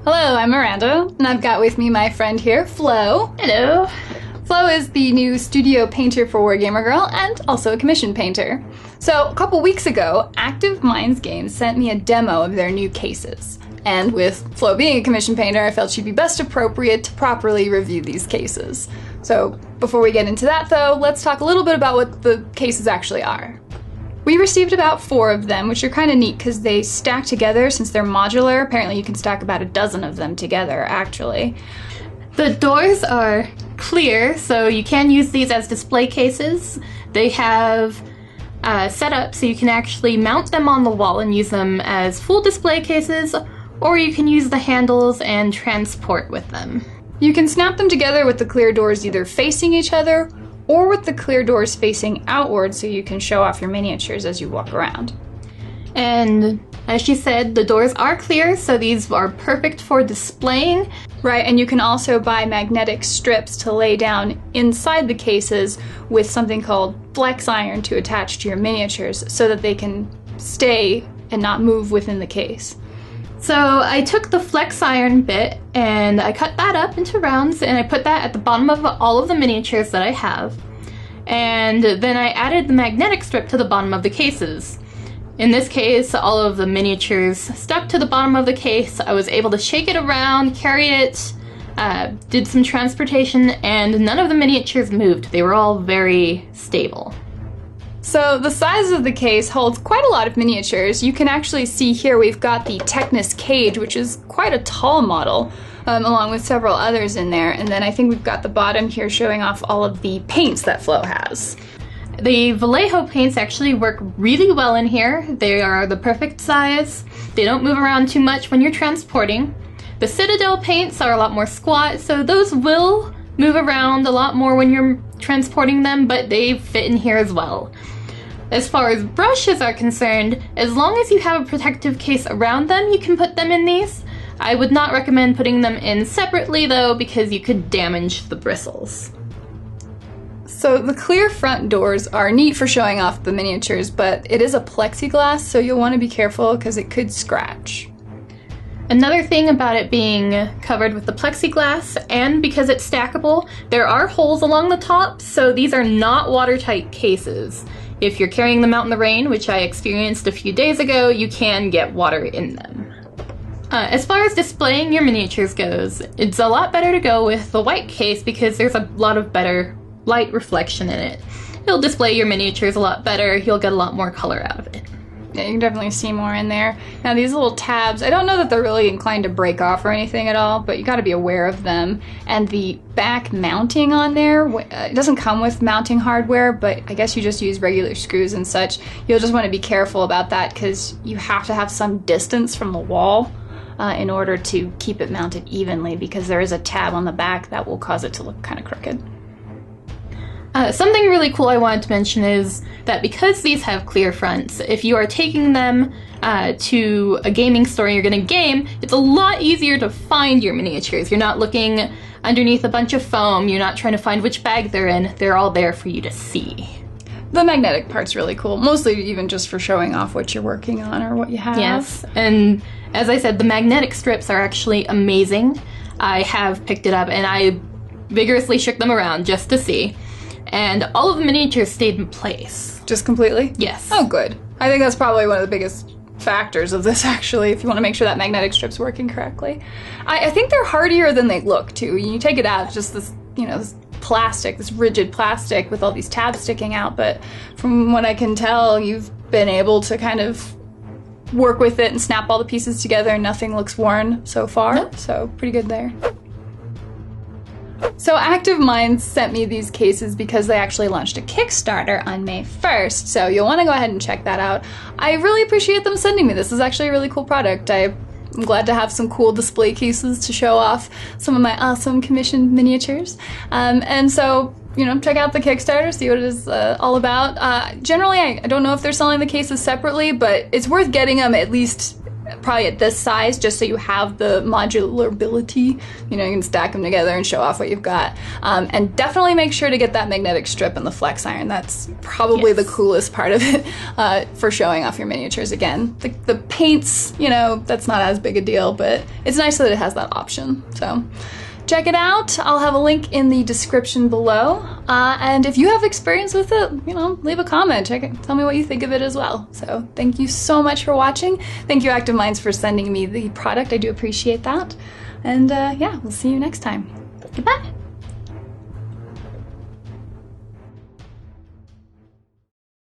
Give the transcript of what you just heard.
Hello, I'm Miranda, and I've got with me my friend here, Flo. Hello. Flo is the new studio painter for WarGamerGirl and also a commission painter. So a couple weeks ago, Active Minds Games sent me a demo of their new cases. And with Flo being a commission painter, I felt she'd be best appropriate to properly review these cases. So before we get into that though, let's talk a little bit about what the cases actually are. We received about 4 of them, which are kind of neat because they stack together since they're modular. Apparently you can stack about a dozen of them together, actually. The doors are clear, so you can use these as display cases. They have set up so you can actually mount them on the wall and use them as full display cases, or you can use the handles and transport with them. You can snap them together with the clear doors either facing each other or with the clear doors facing outward so you can show off your miniatures as you walk around. And as she said, the doors are clear, so these are perfect for displaying. Right, and you can also buy magnetic strips to lay down inside the cases with something called flex iron to attach to your miniatures so that they can stay and not move within the case. So I took the flex iron bit and I cut that up into rounds and I put that at the bottom of all of the miniatures that I have. And then I added the magnetic strip to the bottom of the cases. In this case, all of the miniatures stuck to the bottom of the case. I was able to shake it around, carry it, did some transportation, and none of the miniatures moved. They were all very stable. So the size of the case holds quite a lot of miniatures. You can actually see here we've got the Technus cage, which is quite a tall model, along with several others in there. And then I think we've got the bottom here showing off all of the paints that Flo has. The Vallejo paints actually work really well in here. They are the perfect size. They don't move around too much when you're transporting. The Citadel paints are a lot more squat, so those will move around a lot more when you're transporting them, but they fit in here as well. As far as brushes are concerned, as long as you have a protective case around them, you can put them in these. I would not recommend putting them in separately though, because you could damage the bristles. So the clear front doors are neat for showing off the miniatures, but it is a plexiglass, so you'll want to be careful because it could scratch. Another thing about it being covered with the plexiglass, and because it's stackable, there are holes along the top, so these are not watertight cases. If you're carrying them out in the rain, which I experienced a few days ago, you can get water in them. As far as displaying your miniatures goes, it's a lot better to go with the white case because there's a lot of better light reflection in it. It'll display your miniatures a lot better, you'll get a lot more color out of it. Yeah, you can definitely see more in there. Now these little tabs, I don't know that they're really inclined to break off or anything at all, but you gotta be aware of them. And the back mounting on there, it doesn't come with mounting hardware, but I guess you just use regular screws and such. You'll just wanna be careful about that because you have to have some distance from the wall in order to keep it mounted evenly because there is a tab on the back that will cause it to look kind of crooked. Something really cool I wanted to mention is that because these have clear fronts, if you are taking them to a gaming store and you're going to game, it's a lot easier to find your miniatures. You're not looking underneath a bunch of foam, you're not trying to find which bag they're in, they're all there for you to see. The magnetic part's really cool, mostly even just for showing off what you're working on or what you have. Yes, and as I said, the magnetic strips are actually amazing. I have picked it up and I vigorously shook them around just to see. And all of the miniatures stayed in place. Just completely? Yes. Oh, good. I think that's probably one of the biggest factors of this, actually, if you want to make sure that magnetic strip's working correctly. I think they're hardier than they look, too. You take it out, it's just this, you know, this plastic, this rigid plastic with all these tabs sticking out, but from what I can tell, you've been able to kind of work with it and snap all the pieces together and nothing looks worn so far, Nope. So pretty good there. So Active Minds sent me these cases because they actually launched a Kickstarter on May 1st, so you'll want to go ahead and check that out. I really appreciate them sending me this. This is actually a really cool product. I'm glad to have some cool display cases to show off some of my awesome commissioned miniatures. And so, you know, check out the Kickstarter, see what it is all about. Generally, I don't know if they're selling the cases separately, but it's worth getting them at least probably at this size, just so you have the modularability. You know, you can stack them together and show off what you've got. And definitely make sure to get that magnetic strip and the flex iron. That's probably the coolest part of it for showing off your miniatures. Again, the paints, you know, that's not as big a deal, but it's nice that it has that option. So check it out. I'll have a link in the description below. And if you have experience with it, you know, leave a comment. Tell me what you think of it as well. So thank you so much for watching. Thank you, Active Minds, for sending me the product. I do appreciate that. And yeah, we'll see you next time. Goodbye.